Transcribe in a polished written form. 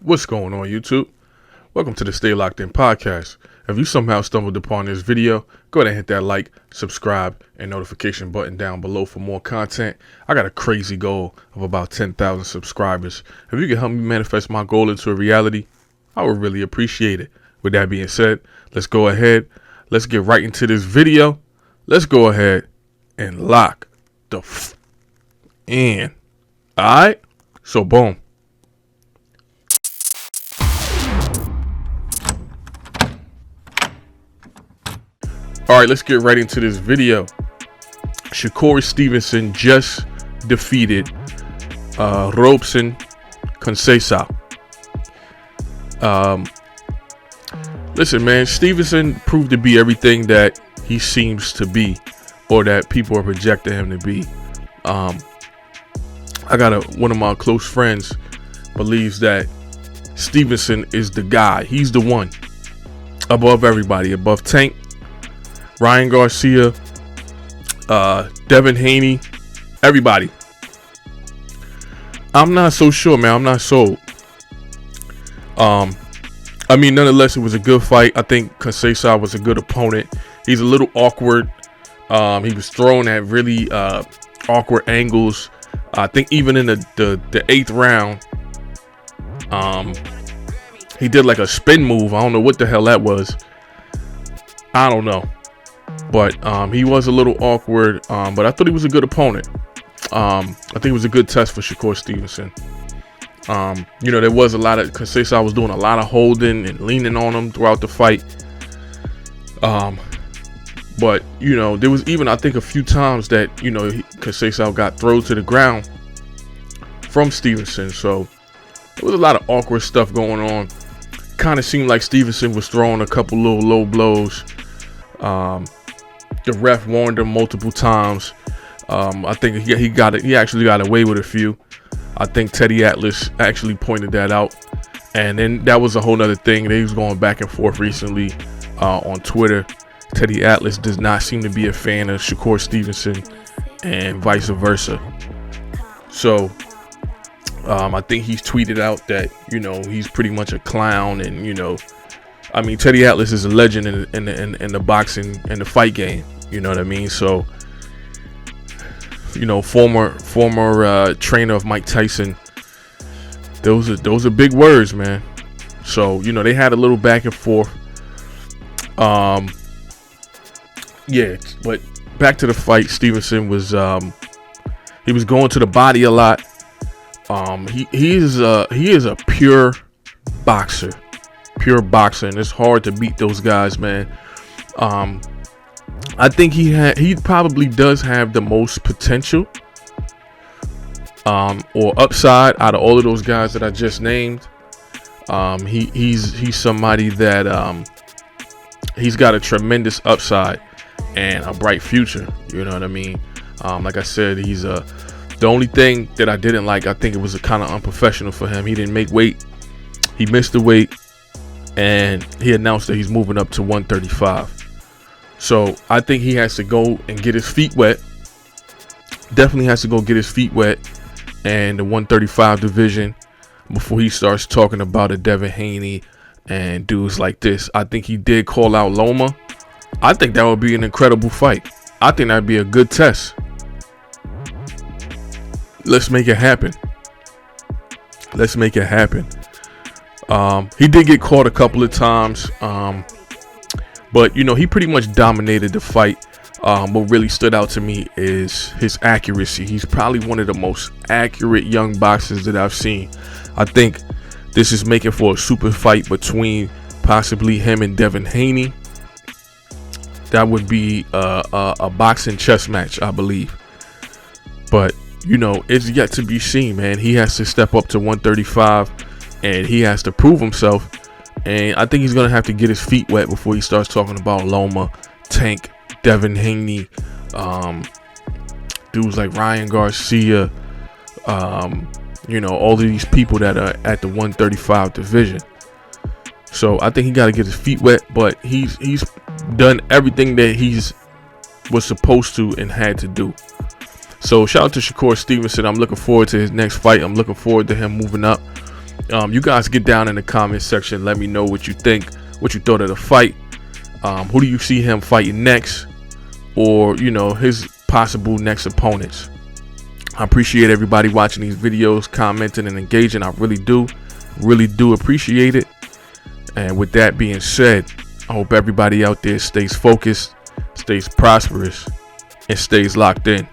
What's going on, YouTube? Welcome to the Stay Locked In podcast. If you somehow stumbled upon this video, go ahead and hit that like, subscribe, and notification button down below for more content. I got a crazy goal of about 10,000 subscribers. If you can help me manifest my goal into a reality, I would really appreciate it. With that being said, let's go ahead. Let's get right into this video. Let's go ahead and lock the in. Alright? So boom. Alright, let's get right into this video. Shakur Stevenson just defeated Robson Conceicao. Listen, man, Stevenson proved to be everything that he seems to be, or that people are projecting him to be. I got one of my close friends believes that Stevenson is the guy. He's the one above everybody, above Tank, Ryan Garcia, Devin Haney, everybody. I'm not so sure, man. I'm not sold. I mean, nonetheless, it was a good fight. I think Conceicao was a good opponent. He's a little awkward. He was thrown at really awkward angles. I think even in the eighth round, he did like a spin move. I don't know what the hell that was. I don't know. But he was a little awkward. But I thought he was a good opponent. I think it was a good test for Shakur Stevenson. You know, there was a lot of Conceicao was doing a lot of holding and leaning on him throughout the fight. But you know, there was even, I think, a few times that, you know, Conceicao got thrown to the ground from Stevenson. So there was a lot of awkward stuff going on. Kind of seemed like Stevenson was throwing a couple little low blows. The ref warned him multiple times. I think he actually got away with a few. I think Teddy Atlas actually pointed that out. And then that was a whole nother thing. They was going back and forth recently on Twitter. Teddy Atlas does not seem to be a fan of Shakur Stevenson and vice versa. So I think he's tweeted out that, you know, he's pretty much a clown. And, you know, I mean, Teddy Atlas is a legend in the boxing and the fight game. You know what I mean? So, you know, former trainer of Mike Tyson. Those are big words, man. So, you know, they had a little back and forth. Yeah, but back to the fight. Stevenson was he was going to the body a lot. He is a pure boxer, and it's hard to beat those guys, man. I think he probably does have the most potential or upside out of all of those guys that I just named. He's somebody that he's got a tremendous upside and a bright future. You know what I mean? Like I said, he's the only thing that I didn't like, I think it was kind of unprofessional for him. He didn't make weight. He missed the weight, and he announced that he's moving up to 135. So I think he has to go and get his feet wet. Definitely has to go get his feet wet and the 135 division before he starts talking about a Devin Haney and dudes like this. I think he did call out Loma. I think that would be an incredible fight. I think that'd be a good test. Let's make it happen. Let's make it happen. He did get caught a couple of times. But, you know, he pretty much dominated the fight. What really stood out to me is his accuracy. He's probably one of the most accurate young boxers that I've seen. I think this is making for a super fight between possibly him and Devin Haney. That would be a boxing chess match, I believe. But, you know, it's yet to be seen, man. He has to step up to 135, and he has to prove himself. And I think he's going to have to get his feet wet before he starts talking about Loma, Tank, Devin Haney, dudes like Ryan Garcia, you know, all of these people that are at the 135 division. So I think he got to get his feet wet, but he's done everything that he's was supposed to and had to do. So shout out to Shakur Stevenson. I'm looking forward to his next fight. I'm looking forward to him moving up. You guys get down in the comment section. Let me know what you think, what you thought of the fight. Who do you see him fighting next, or his possible next opponents? I appreciate everybody watching these videos, commenting and engaging. I really do appreciate it. And with that being said, I hope everybody out there stays focused, stays prosperous, and stays locked in.